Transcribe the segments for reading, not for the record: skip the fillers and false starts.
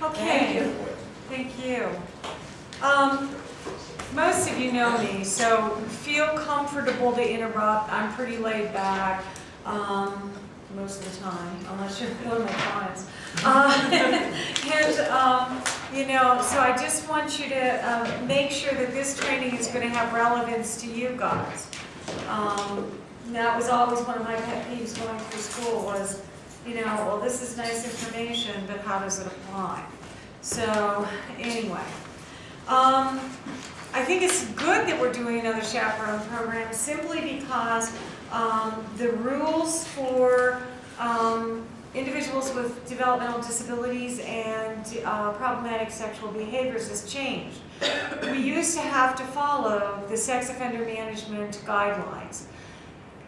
Okay, thank you. Most of you know me, so feel comfortable to interrupt. I'm pretty laid back most of the time, unless you're one of my clients. So I just want you to make sure that this training is going to have relevance to you guys. That was always one of my pet peeves going through school was, well, this is nice information, but how does it apply? So anyway, I think it's good that we're doing another chaperone program simply because the rules for individuals with developmental disabilities and problematic sexual behaviors has changed. We used to have to follow the sex offender management guidelines.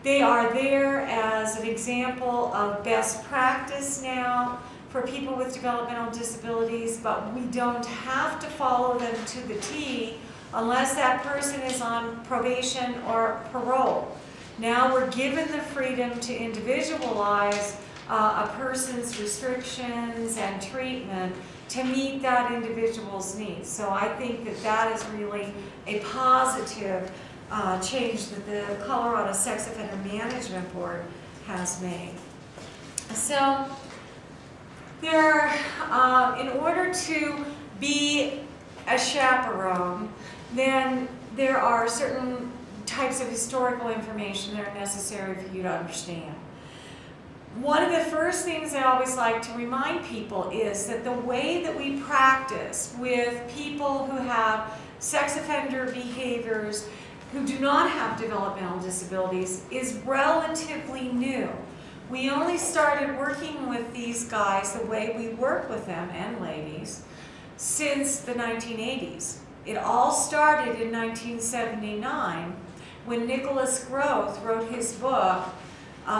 They are there as an example of best practice now for people with developmental disabilities, but we don't have to follow them to the T unless that person is on probation or parole. Now we're given the freedom to individualize a person's restrictions and treatment to meet that individual's needs. So I think that that is really a positive change that the Colorado Sex Offender Management Board has made. So there, in order to be a chaperone, then there are certain types of historical information that are necessary for you to understand. One of the first things I always like to remind people is that the way that we practice with people who have sex offender behaviors who do not have developmental disabilities is relatively new. We only started working with these guys the way we work with them, and ladies, since the 1980s. It all started in 1979 when Nicholas Groth wrote his book, which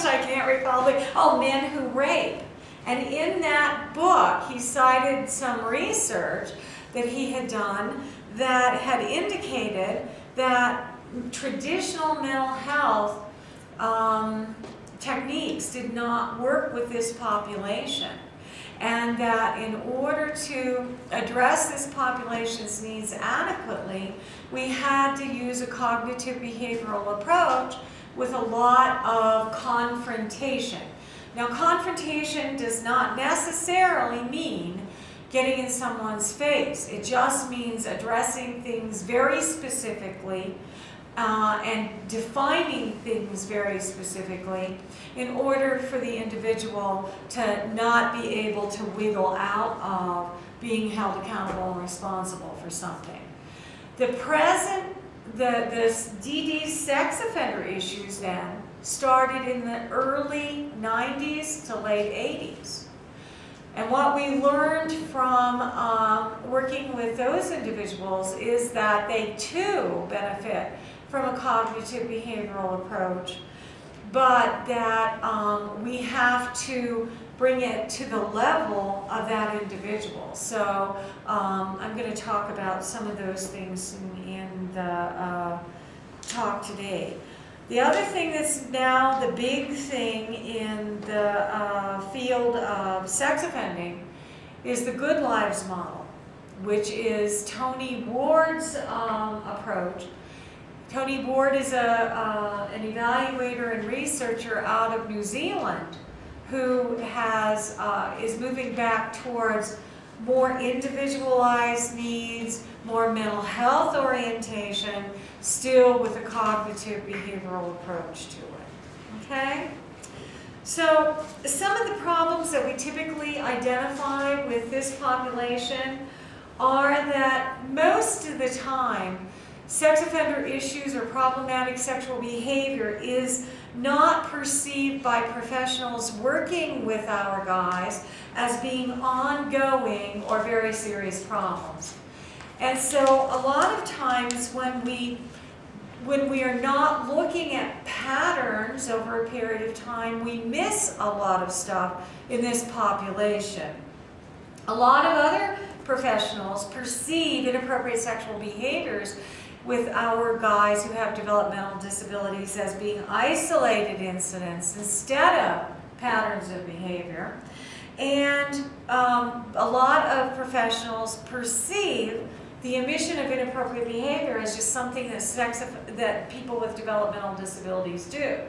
I can't recall, Men Who Rape. And in that book, he cited some research that he had done that had indicated that traditional mental health techniques did not work with this population. And that in order to address this population's needs adequately, we had to use a cognitive behavioral approach with a lot of confrontation. Now, confrontation does not necessarily mean getting in someone's face. It just means addressing things very specifically and defining things very specifically in order for the individual to not be able to wiggle out of being held accountable and responsible for something. The DD sex offender issues then started in the early 90s to late 80s. And what we learned from working with those individuals is that they too benefit from a cognitive behavioral approach, but that we have to bring it to the level of that individual. So I'm going to talk about some of those things in the talk today. The other thing that's now the big thing in the field of sex offending is the Good Lives model, which is Tony Ward's approach. Tony Ward is an evaluator and researcher out of New Zealand who is moving back towards more individualized needs, more mental health orientation, still with a cognitive behavioral approach to it. Okay? So some of the problems that we typically identify with this population are that most of the time sex offender issues or problematic sexual behavior is not perceived by professionals working with our guys as being ongoing or very serious problems. And so a lot of times when we are not looking at patterns over a period of time, we miss a lot of stuff in this population. A lot of other professionals perceive inappropriate sexual behaviors with our guys who have developmental disabilities as being isolated incidents instead of patterns of behavior. And a lot of professionals perceive the emission of inappropriate behavior as just something that people with developmental disabilities do.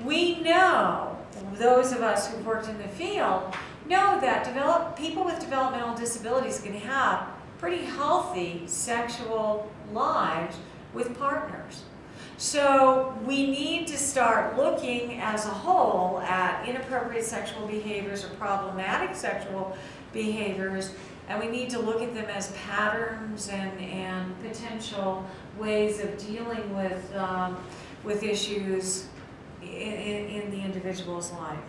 We know, those of us who've worked in the field, know that people with developmental disabilities can have pretty healthy sexual lives with partners. So we need to start looking as a whole at inappropriate sexual behaviors or problematic sexual behaviors, and we need to look at them as patterns and potential ways of dealing with issues in the individual's life.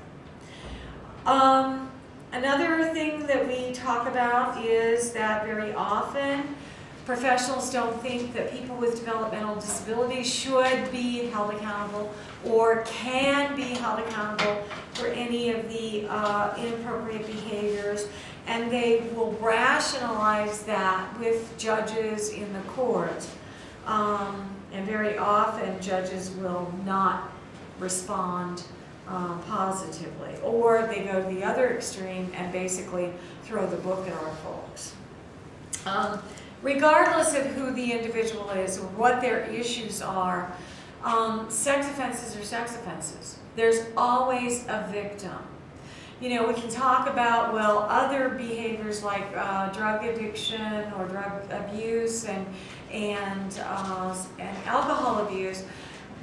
Another thing that we talk about is that very often professionals don't think that people with developmental disabilities should be held accountable or can be held accountable for any of the inappropriate behaviors, and they will rationalize that with judges in the court. And very often judges will not respond positively, or they go to the other extreme and basically throw the book at our folks. Regardless of who the individual is or what their issues are, sex offenses are sex offenses. There's always a victim. You know, we can talk about, well, other behaviors like drug addiction or drug abuse and alcohol abuse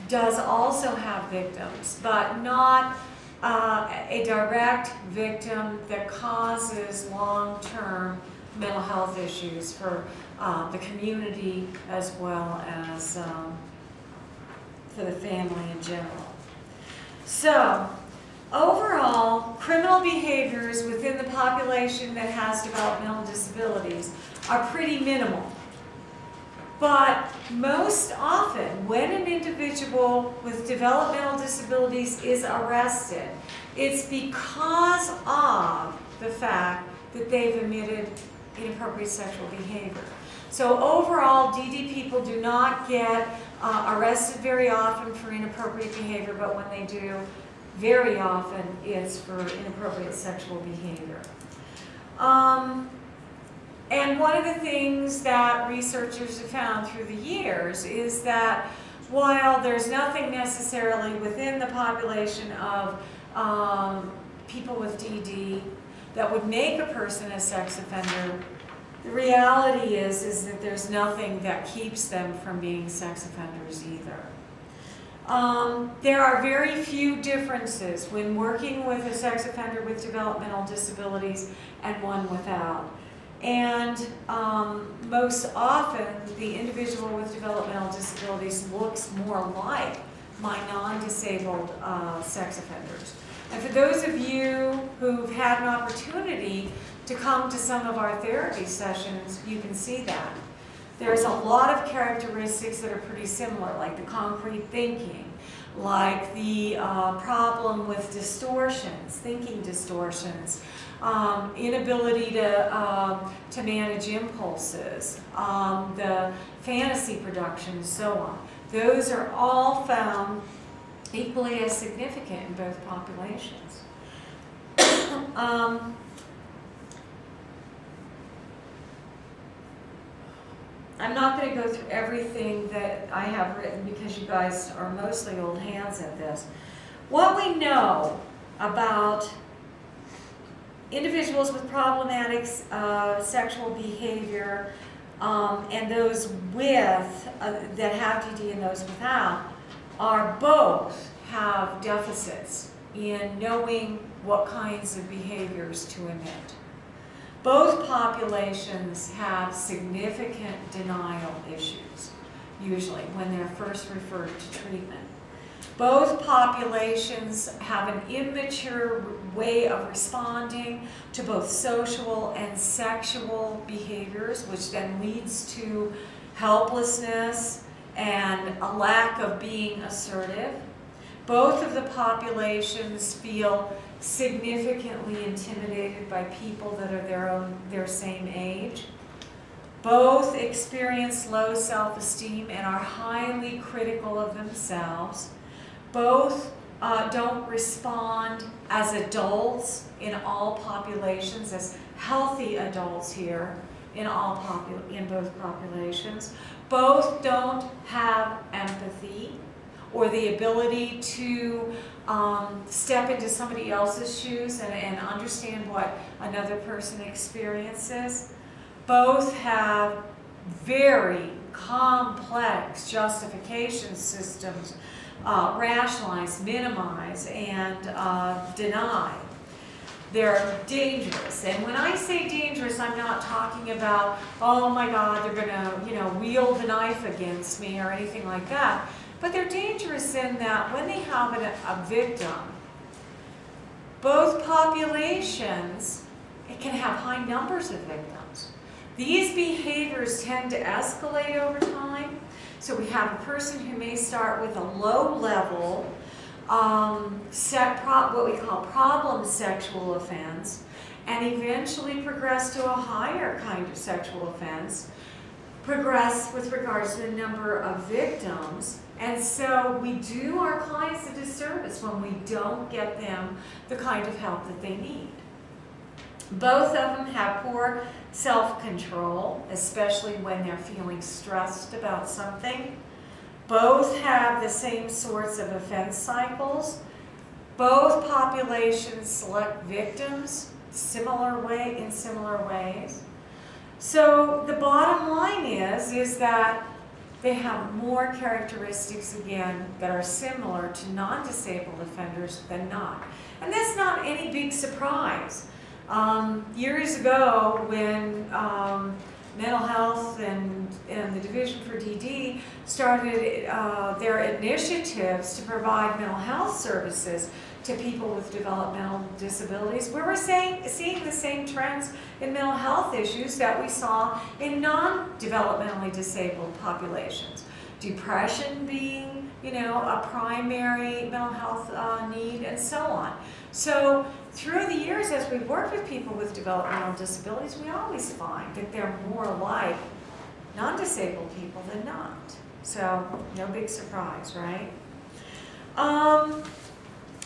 does also have victims, but not a direct victim that causes long-term mental health issues for the community as well as for the family in general. So, overall, criminal behaviors within the population that has developmental disabilities are pretty minimal. But most often, when an individual with developmental disabilities is arrested, it's because of the fact that they've emitted inappropriate sexual behavior. So overall, DD people do not get arrested very often for inappropriate behavior, but when they do, very often it's for inappropriate sexual behavior. And one of the things that researchers have found through the years is that while there's nothing necessarily within the population of people with DD that would make a person a sex offender, the reality is that there's nothing that keeps them from being sex offenders either. There are very few differences when working with a sex offender with developmental disabilities and one without. And most often, the individual with developmental disabilities looks more like my non-disabled sex offenders. And for those of you who've had an opportunity to come to some of our therapy sessions, you can see that. There's a lot of characteristics that are pretty similar, like the concrete thinking, like the problem with distortions, thinking distortions, inability to manage impulses, the fantasy production, and so on. Those are all found equally as significant in both populations. I'm not going to go through everything that I have written because you guys are mostly old hands at this. What we know about individuals with problematic sexual behavior and those with that have DD and those without are both have deficits in knowing what kinds of behaviors to emit. Both populations have significant denial issues, usually, when they're first referred to treatment. Both populations have an immature way of responding to both social and sexual behaviors, which then leads to helplessness and a lack of being assertive. Both of the populations feel significantly intimidated by people that are their same age. Both experience low self-esteem and are highly critical of themselves. Both don't respond as adults in all populations, as healthy adults here in both populations. Both don't have empathy or the ability to step into somebody else's shoes and understand what another person experiences. Both have very complex justification systems, rationalize, minimize, and deny. They're dangerous. And when I say dangerous, I'm not talking about, oh my God, they're gonna, wield the knife against me or anything like that. But they're dangerous in that when they have a victim, both populations, it can have high numbers of victims. These behaviors tend to escalate over time. So we have a person who may start with a low level, what we call problem sexual offense, and eventually progress to a higher kind of sexual offense, progress with regards to the number of victims. And so we do our clients a disservice when we don't get them the kind of help that they need. Both of them have poor self-control, especially when they're feeling stressed about something. Both have the same sorts of offense cycles. Both populations select victims in similar ways. So the bottom line is that they have more characteristics, again, that are similar to non-disabled offenders than not. And that's not any big surprise. Years ago, when mental health and the Division for DD started their initiatives to provide mental health services to people with developmental disabilities, we were seeing the same trends in mental health issues that we saw in non-developmentally disabled populations. Depression being, a primary mental health need, and so on. So through the years, as we work with people with developmental disabilities, we always find that they're more like non-disabled people than not. So no big surprise, right?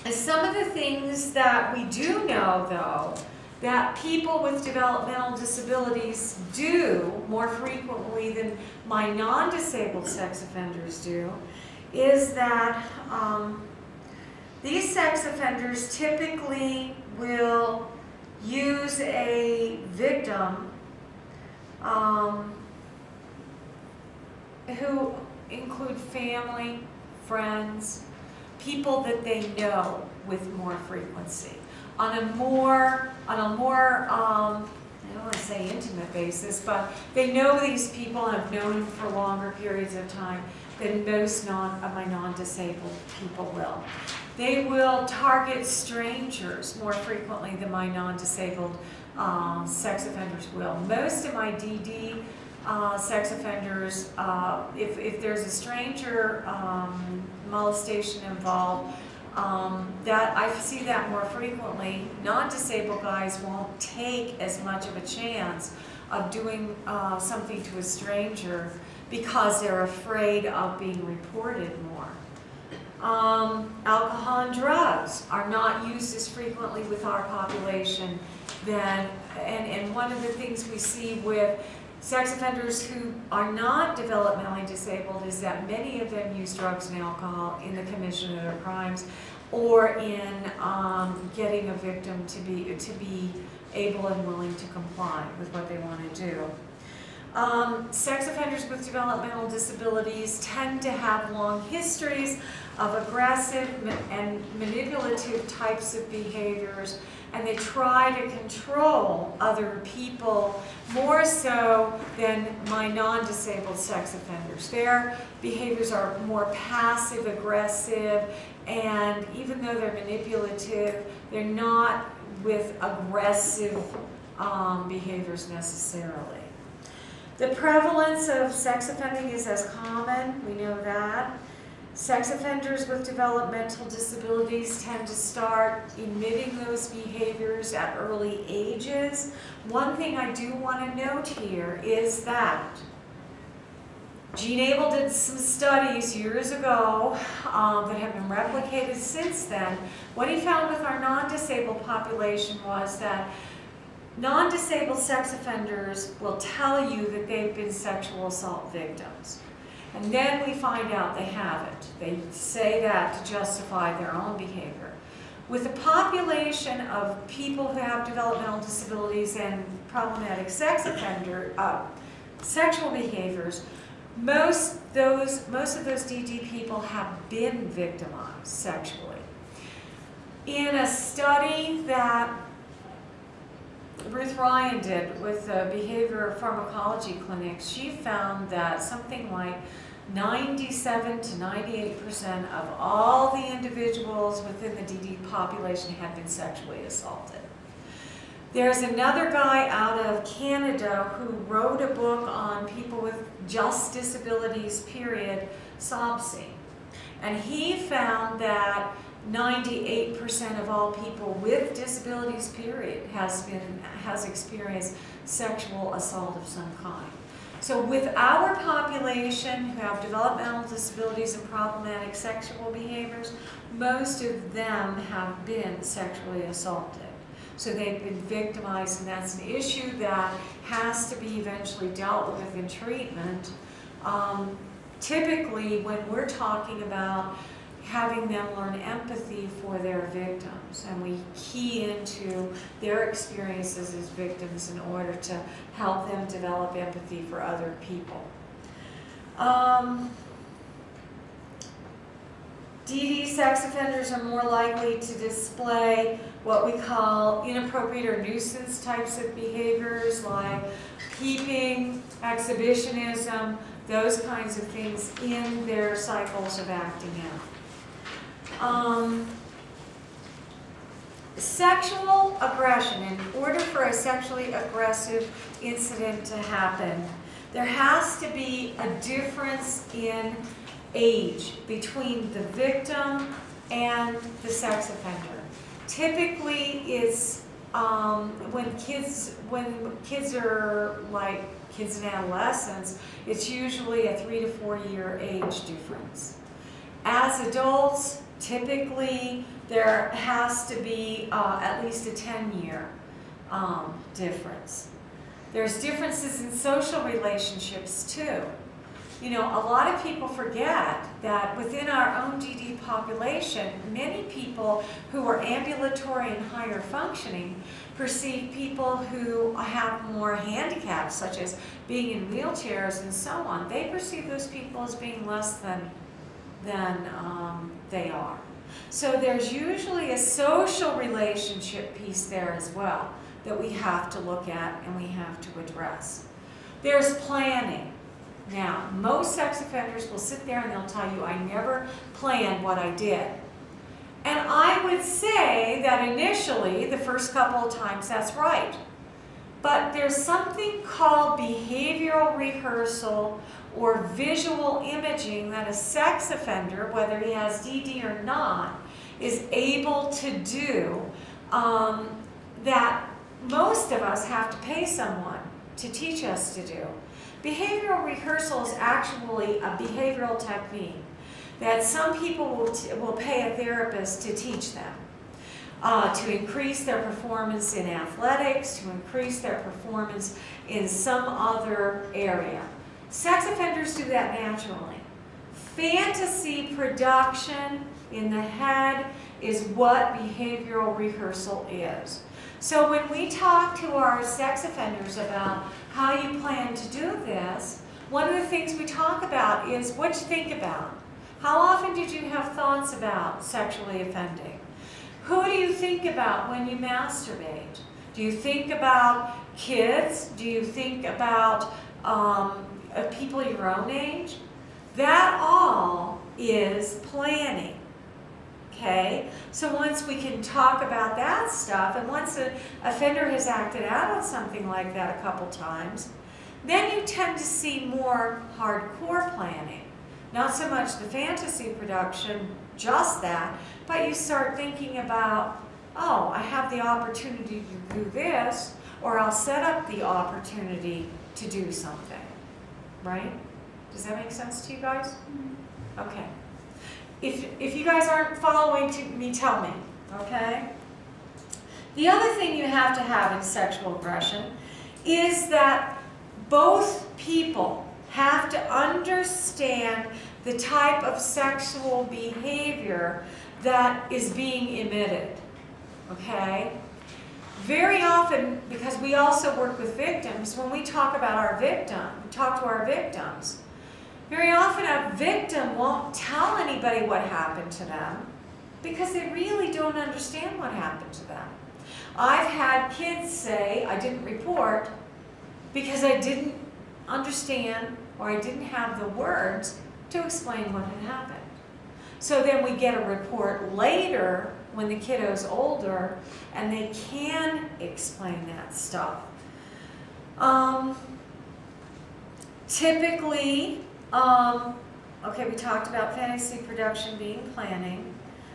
Some of the things that we do know, though, that people with developmental disabilities do more frequently than my non-disabled sex offenders do, is that these sex offenders typically will use a victim who include family, friends, people that they know with more frequency. On a more I don't want to say intimate basis, but they know these people and have known them for longer periods of time than most of my non-disabled people will. They will target strangers more frequently than my non-disabled sex offenders will. Most of my DD sex offenders, if there's a stranger molestation involved, that I see that more frequently. Non-disabled guys won't take as much of a chance of doing something to a stranger because they're afraid of being reported more. Alcohol and drugs are not used as frequently with our population and one of the things we see with sex offenders who are not developmentally disabled is that many of them use drugs and alcohol in the commission of their crimes or in getting a victim to be able and willing to comply with what they want to do. Sex offenders with developmental disabilities tend to have long histories of aggressive and manipulative types of behaviors, and they try to control other people more so than my non-disabled sex offenders. Their behaviors are more passive aggressive, and even though they're manipulative, they're not with aggressive behaviors necessarily. The prevalence of sex offending is as common, we know that. Sex offenders with developmental disabilities tend to start emitting those behaviors at early ages. One thing I do want to note here is that Gene Abel did some studies years ago that have been replicated since then. What he found with our non-disabled population was that non-disabled sex offenders will tell you that they've been sexual assault victims. And then we find out they haven't. They say that to justify their own behavior. With a population of people who have developmental disabilities and problematic sex offender sexual behaviors, most of those DD people have been victimized sexually. In a study that Ruth Ryan did with the behavior pharmacology clinics, she found that something like 97 to 98% of all the individuals within the DD population had been sexually assaulted. There's another guy out of Canada who wrote a book on people with just disabilities, period, SOCT. And he found that 98% of all people with disabilities, period, has experienced sexual assault of some kind. So with our population who have developmental disabilities and problematic sexual behaviors, most of them have been sexually assaulted. So they've been victimized, and that's an issue that has to be eventually dealt with in treatment. Typically, when we're talking about having them learn empathy for their victims, and we key into their experiences as victims in order to help them develop empathy for other people. DD sex offenders are more likely to display what we call inappropriate or nuisance types of behaviors like peeping, exhibitionism, those kinds of things in their cycles of acting out. Sexual aggression. In order for a sexually aggressive incident to happen, there has to be a difference in age between the victim and the sex offender. Typically, it's when kids are like kids and adolescents, it's usually a 3 to 4 year age difference. As adults, typically there has to be at least a 10-year difference. There's differences in social relationships too. You know, a lot of people forget that within our own DD population, many people who are ambulatory and higher functioning perceive people who have more handicaps, such as being in wheelchairs and so on. They perceive those people as being less than they are. So there's usually a social relationship piece there as well that we have to look at and we have to address. There's planning. Now, most sex offenders will sit there and they'll tell you, I never planned what I did. And I would say that initially, the first couple of times, that's right. But there's something called behavioral rehearsal or visual imaging that a sex offender, whether he has DD or not, is able to do that most of us have to pay someone to teach us to do. Behavioral rehearsal is actually a behavioral technique that some people will pay a therapist to teach them, to increase their performance in athletics, to increase their performance in some other area. Sex offenders do that naturally. Fantasy production in the head is what behavioral rehearsal is. So when we talk to our sex offenders about how you plan to do this, one of the things we talk about is what you think about. How often did you have thoughts about sexually offending? Who do you think about when you masturbate? Do you think about kids? Do you think about people your own age? That all is planning. Okay, so once we can talk about that stuff, and once an offender has acted out on something like that a couple times, then you tend to see more hardcore planning. Not so much the fantasy production, just that, but you start thinking about, oh, I have the opportunity to do this, or I'll set up the opportunity to do something, right? Does that make sense to you guys? Okay. If you guys aren't following me, tell me, okay? The other thing you have to have in sexual aggression is that both people have to understand the type of sexual behavior that is being emitted, okay? Very often, because we also work with victims, when we talk about our victim, we talk to our victims, very often a victim won't tell anybody what happened to them because they really don't understand what happened to them. I've had kids say, I didn't report because I didn't understand or I didn't have the words to explain what had happened. So then we get a report later when the kiddo's older and they can explain that stuff. Typically, okay, we talked about fantasy production being planning.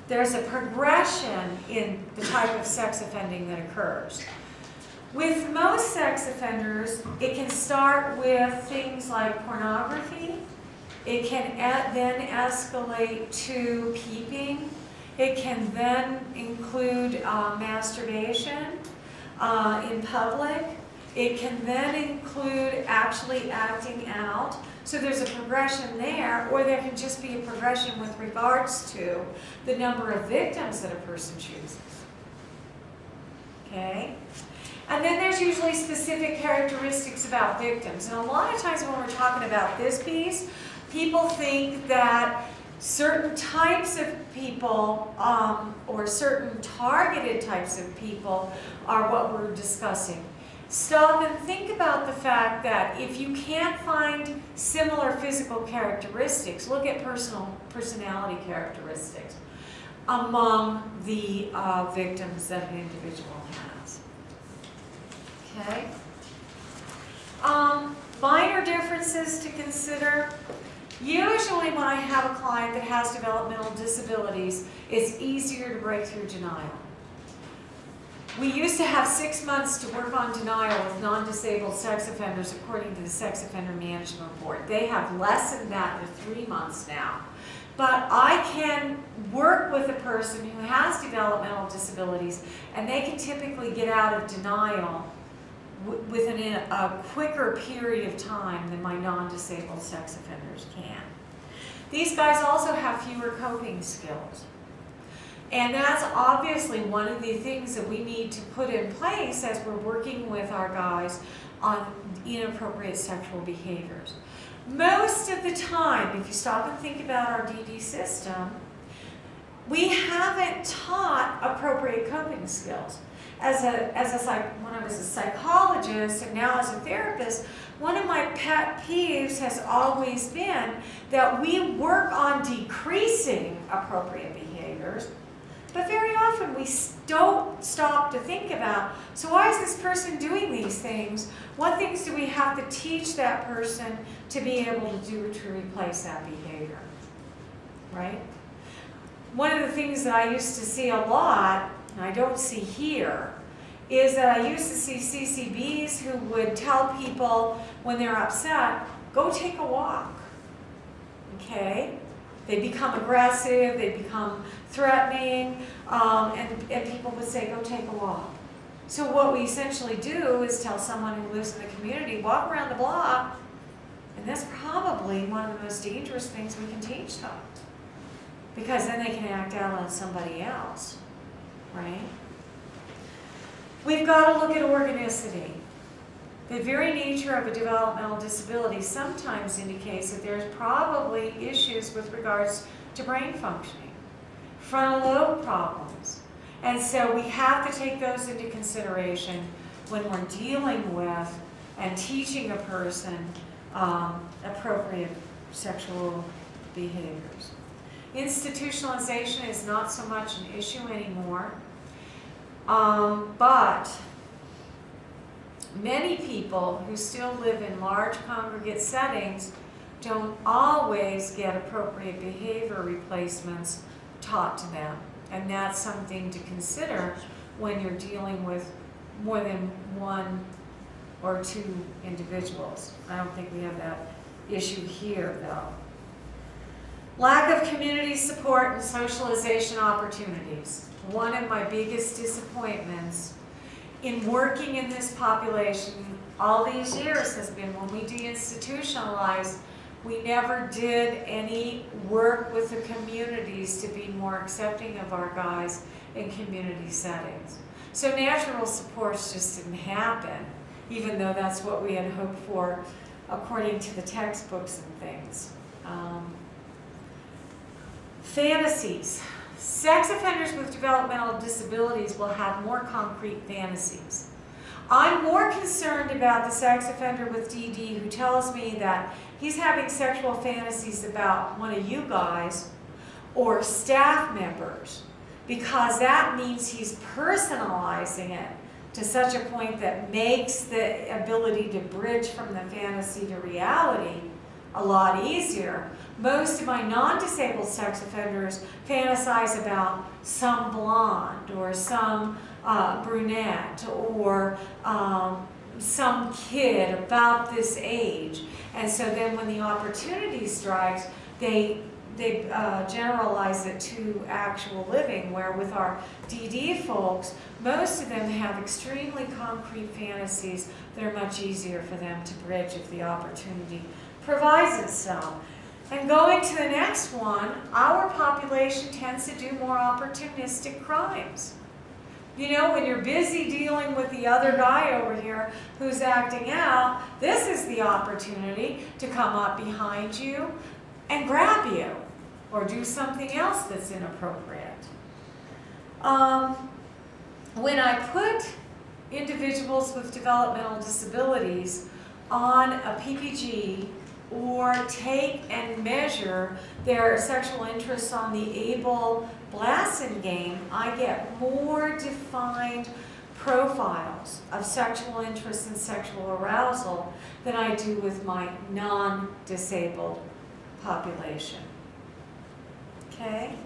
There's a progression in the type of sex offending that occurs. With most sex offenders, it can start with things like pornography. It can then escalate to peeping. It can then include masturbation in public. It can then include actually acting out. So there's a progression there, or there can just be a progression with regards to the number of victims that a person chooses. Okay? And then there's usually specific characteristics about victims. And a lot of times when we're talking about this piece, people think that certain types of people or certain targeted types of people are what we're discussing. Stop and think about the fact that if you can't find similar physical characteristics, look at personality characteristics among the victims that an individual has. Okay? Minor differences to consider. Usually when I have a client that has developmental disabilities, it's easier to break through denial. We used to have 6 months to work on denial with non-disabled sex offenders according to the Sex Offender Management Report. They have less than that to 3 months now. But I can work with a person who has developmental disabilities and they can typically get out of denial within a quicker period of time than my non-disabled sex offenders can. These guys also have fewer coping skills. And that's obviously one of the things that we need to put in place as we're working with our guys on inappropriate sexual behaviors. Most of the time, if you stop and think about our DD system, we haven't taught appropriate coping skills. When I was a psychologist and now as a therapist, one of my pet peeves has always been that we work on decreasing appropriate behaviors, but very often we don't stop to think about, so why is this person doing these things? What things do we have to teach that person to be able to do to replace that behavior, right? One of the things that I used to see a lot, and I don't see here, is that I used to see CCBs who would tell people when they're upset, go take a walk, okay? They become aggressive, they become threatening, and people would say, go take a walk. So what we essentially do is tell someone who lives in the community, walk around the block, and that's probably one of the most dangerous things we can teach them. Because then they can act out on somebody else, right? We've got to look at organicity. The very nature of a developmental disability sometimes indicates that there's probably issues with regards to brain functioning, frontal lobe problems. And so we have to take those into consideration when we're dealing with and teaching a person appropriate sexual behaviors. Institutionalization is not so much an issue anymore, but many people who still live in large congregate settings don't always get appropriate behavior replacements taught to them. And that's something to consider when you're dealing with more than one or two individuals. I don't think we have that issue here, though. Lack of community support and socialization opportunities. One of my biggest disappointments in working in this population all these years has been when we deinstitutionalized, we never did any work with the communities to be more accepting of our guys in community settings. So natural supports just didn't happen, even though that's what we had hoped for according to the textbooks and things. Fantasies. Sex offenders with developmental disabilities will have more concrete fantasies. I'm more concerned about the sex offender with DD who tells me that he's having sexual fantasies about one of you guys or staff members, because that means he's personalizing it to such a point that makes the ability to bridge from the fantasy to reality a lot easier. Most of my non-disabled sex offenders fantasize about some blonde or some brunette or some kid about this age. And so then when the opportunity strikes, they generalize it to actual living, where with our DD folks, most of them have extremely concrete fantasies that are much easier for them to bridge if the opportunity provides itself. And going to the next one, our population tends to do more opportunistic crimes. You know, when you're busy dealing with the other guy over here who's acting out, this is the opportunity to come up behind you and grab you or do something else that's inappropriate. When I put individuals with developmental disabilities on a PPG or take and measure their sexual interests on the Abel-Blasson game, I get more defined profiles of sexual interest and sexual arousal than I do with my non-disabled population. Okay?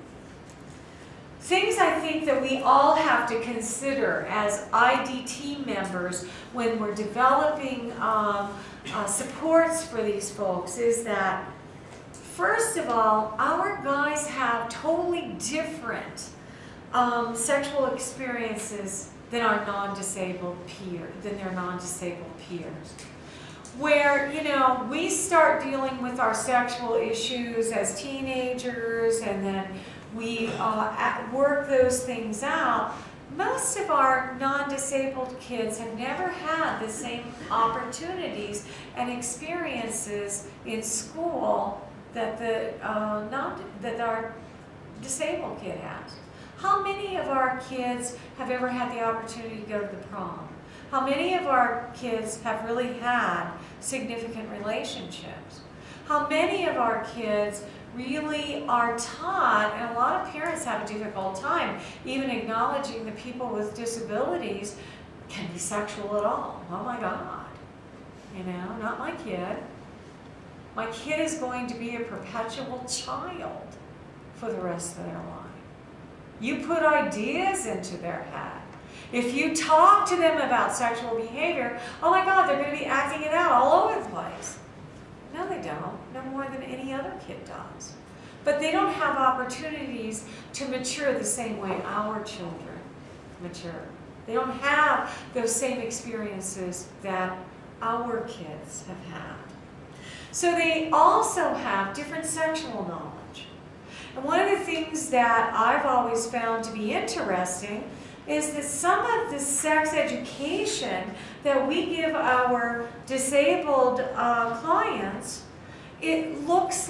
Things I think that we all have to consider as IDT members when we're developing supports for these folks is that, first of all, our guys have totally different sexual experiences than our non-disabled peers. Where, you know, we start dealing with our sexual issues as teenagers and then we work those things out. Most of our non-disabled kids have never had the same opportunities and experiences in school that that our disabled kid has. How many of our kids have ever had the opportunity to go to the prom? How many of our kids have really had significant relationships? How many of our kids really are taught, and a lot of parents have a difficult time even acknowledging that people with disabilities can be sexual at all. Oh my God. You know, not my kid. My kid is going to be a perpetual child for the rest of their life. You put ideas into their head. If you talk to them about sexual behavior, oh my God, they're going to be acting it out all over the place. No, they don't. No more than any other kid does. But they don't have opportunities to mature the same way our children mature. They don't have those same experiences that our kids have had. So they also have different sexual knowledge. And one of the things that I've always found to be interesting is that some of the sex education that we give our disabled clients, it looks